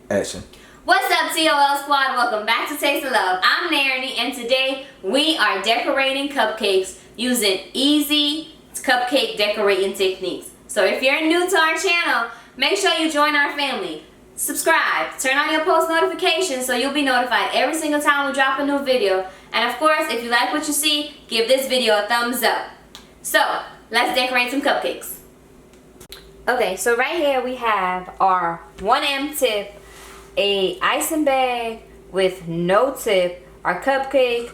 Action. What's up, TOL Squad? Welcome back to Taste of Love. I'm Narity, and today we are decorating cupcakes using easy cupcake decorating techniques. So if you're new to our channel, make sure you join our family. Subscribe, turn on your post notifications so you'll be notified every single time we drop a new video. And of course, if you like what you see, give this video a thumbs up. So, let's decorate some cupcakes. Okay, so right here we have our 1M tip, a icing bag with no tip, our cupcake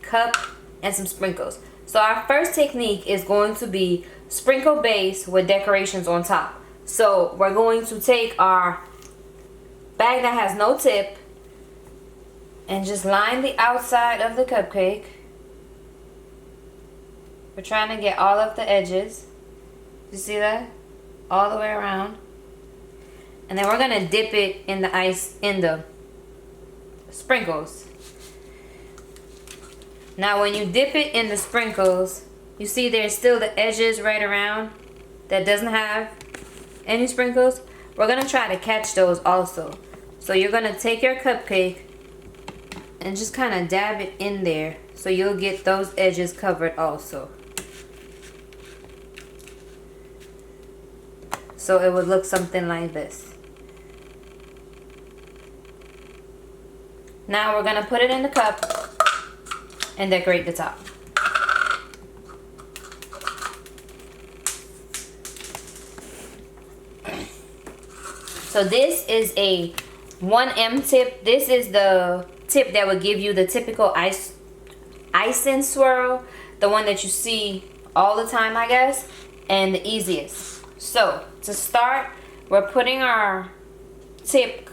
cup, and some sprinkles. So our first technique is going to be sprinkle base with decorations on top. So we're going to take our bag that has no tip and just line the outside of the cupcake. We're trying to get all of the edges. You see that? All the way around. And then we're gonna dip it in the ice, in the sprinkles. Now when you dip it in the sprinkles, you see there's still the edges right around that doesn't have any sprinkles. We're gonna try to catch those also. So you're gonna take your cupcake and just kind of dab it in there so you'll get those edges covered also. So it would look something like this. Now we're gonna put it in the cup and decorate the top. So this is a 1M tip. This is the tip that would give you the typical icing swirl, the one that you see all the time, I guess, and the easiest. So to start, we're putting our tip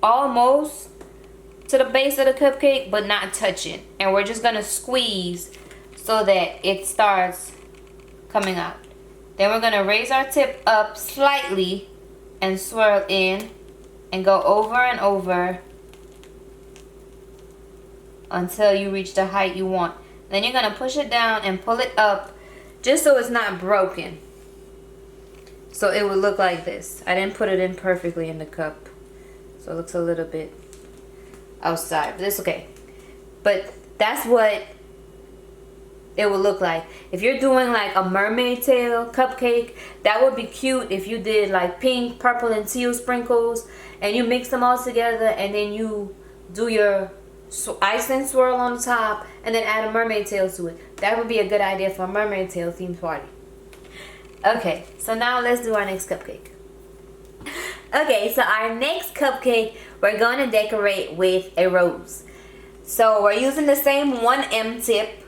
almost to the base of the cupcake but not touching, and we're just gonna squeeze so that it starts coming out. Then we're gonna raise our tip up slightly and swirl in and go over and over until you reach the height you want. Then you're gonna push it down and pull it up just so it's not broken. So it would look like this. I didn't put it in perfectly in the cup, so it looks a little bit outside, but it's okay. But that's what it would look like. If you're doing like a mermaid tail cupcake, that would be cute if you did like pink, purple, and teal sprinkles and you mix them all together and then you do your icing swirl on the top and then add a mermaid tail to it. That would be a good idea for a mermaid tail themed party. Okay, so now let's do our next cupcake. Okay, so our next cupcake, we're going to decorate with a rose. So we're using the same 1M tip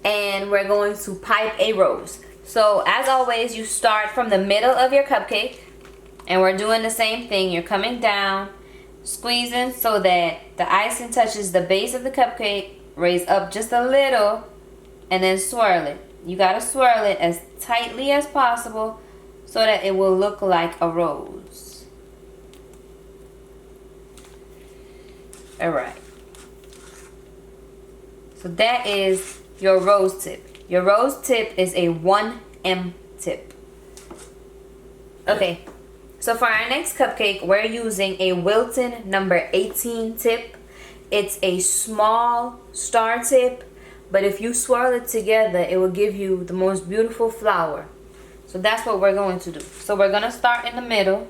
and we're going to pipe a rose. So as always, you start from the middle of your cupcake and we're doing the same thing. You're coming down, squeezing so that the icing touches the base of the cupcake, raise up just a little, and then swirl it. You gotta swirl it as tightly as possible so that it will look like a rose. Alright. So that is your rose tip. Your rose tip is a 1M tip. Okay. So for our next cupcake, we're using a Wilton number 18 tip. It's a small star tip. But if you swirl it together, it will give you the most beautiful flower. So that's what we're going to do. So we're going to start in the middle.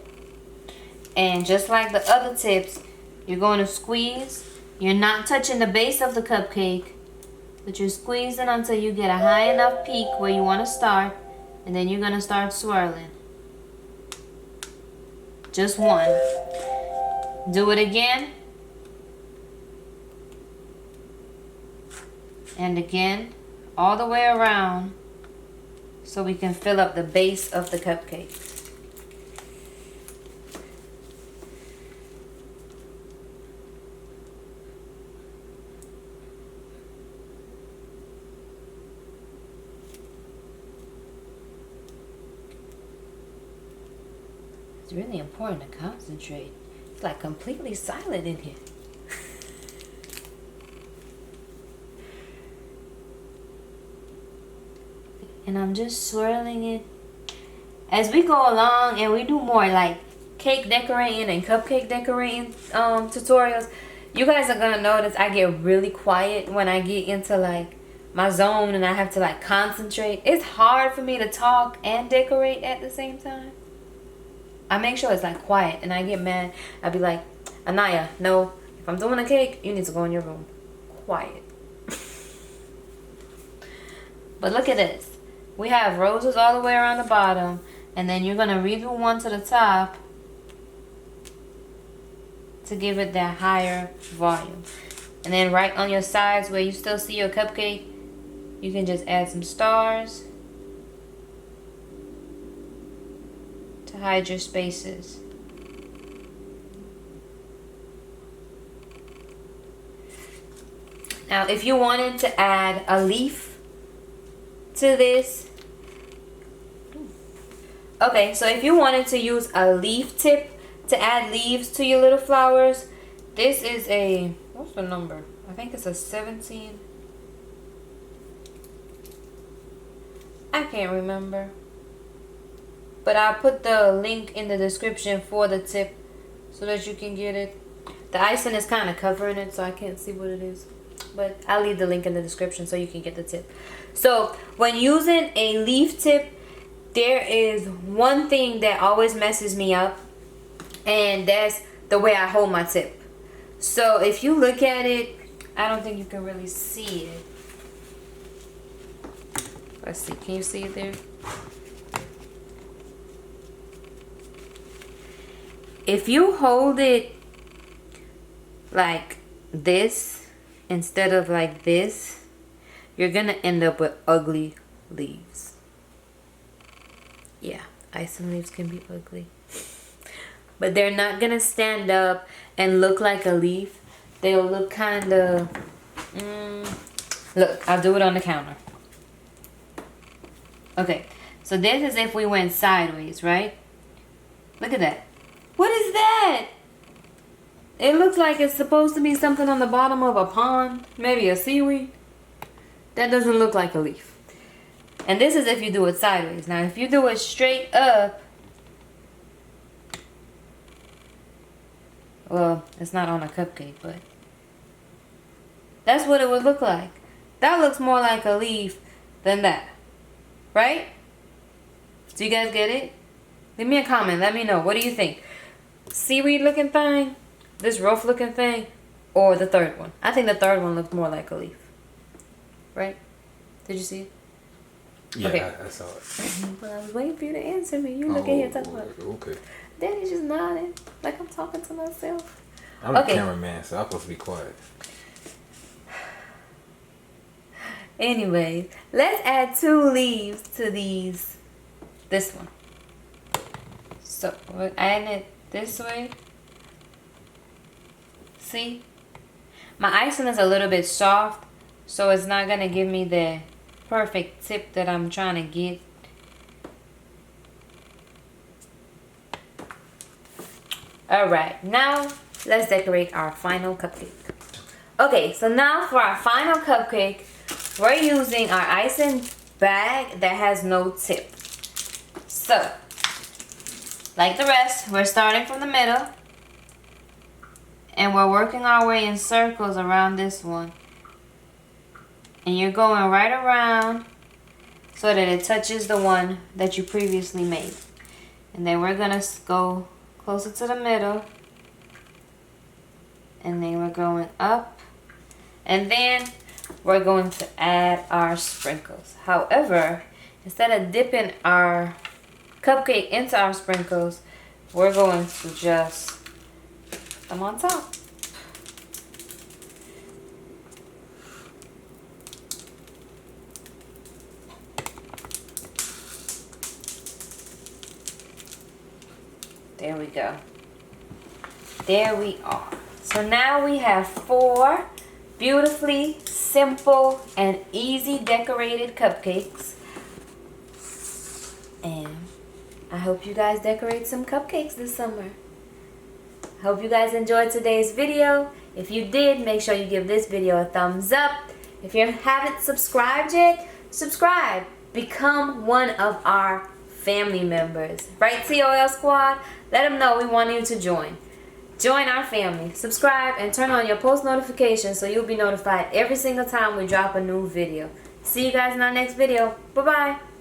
And just like the other tips, you're going to squeeze. You're not touching the base of the cupcake, but you're squeezing until you get a high enough peak where you want to start. And then you're going to start swirling. Just one. Do it again. And again, all the way around so we can fill up the base of the cupcake. It's really important to concentrate. It's like completely silent in here. And I'm just swirling it as we go along, and we do more like cake decorating and cupcake decorating tutorials, you guys are gonna notice I get really quiet when I get into like my zone and I have to like concentrate. It's hard for me to talk and decorate at the same time. I make sure it's like quiet and I get mad. I'll be like, Anaya, no, if I'm doing a cake, you need to go in your room. Quiet. But look at this. We have roses all the way around the bottom, and then you're gonna redo one to the top to give it that higher volume. And then right on your sides where you still see your cupcake, you can just add some stars to hide your spaces. Now, if you wanted to add a leaf to this, okay, so if you wanted to use a leaf tip to add leaves to your little flowers, this is a, what's the number? I think it's a 17. I can't remember. But I'll put the link in the description for the tip so that you can get it. The icing is kind of covering it, so I can't see what it is. But I'll leave the link in the description so you can get the tip. So when using a leaf tip, there is one thing that always messes me up, and that's the way I hold my tip. So if you look at it, I don't think you can really see it. Let's see, can you see it there? If you hold it like this instead of like this, you're gonna end up with ugly leaves. Yeah, icing leaves can be ugly. But they're not gonna stand up and look like a leaf. They'll look kind of... Look, I'll do it on the counter. Okay, so this is if we went sideways, right? Look at that. What is that? It looks like it's supposed to be something on the bottom of a pond. Maybe a seaweed. That doesn't look like a leaf. And this is if you do it sideways. Now, if you do it straight up, well, it's not on a cupcake, but that's what it would look like. That looks more like a leaf than that. Right? Do you guys get it? Leave me a comment. Let me know. What do you think? Seaweed looking thing? This rough looking thing? Or the third one? I think the third one looked more like a leaf. Right? Did you see it? Yeah, okay. I saw it. But I was waiting for you to answer me. You look at here talking about. Okay. Danny's just nodding like I'm talking to myself. I'm the cameraman, so I'm supposed to be quiet. Anyway, let's add 2 leaves to this one. So we're adding it this way. See? My icing is a little bit soft, so it's not gonna give me the perfect tip that I'm trying to get. Alright, now let's decorate our final cupcake. Okay, so now for our final cupcake, we're using our icing bag that has no tip. So, like the rest, we're starting from the middle. And we're working our way in circles around this one. And you're going right around so that it touches the one that you previously made. And then we're going to go closer to the middle. And then we're going up. And then we're going to add our sprinkles. However, instead of dipping our cupcake into our sprinkles, we're going to just put them on top. There we go. There we are. So now we have 4 beautifully simple and easy decorated cupcakes. And I hope you guys decorate some cupcakes this summer. I hope you guys enjoyed today's video. If you did, make sure you give this video a thumbs up. If you haven't subscribed yet, subscribe. Become one of our family members. Right, TOL squad? Let them know we want you to join. Join our family. Subscribe and turn on your post notifications so you'll be notified every single time we drop a new video. See you guys in our next video. Bye-bye.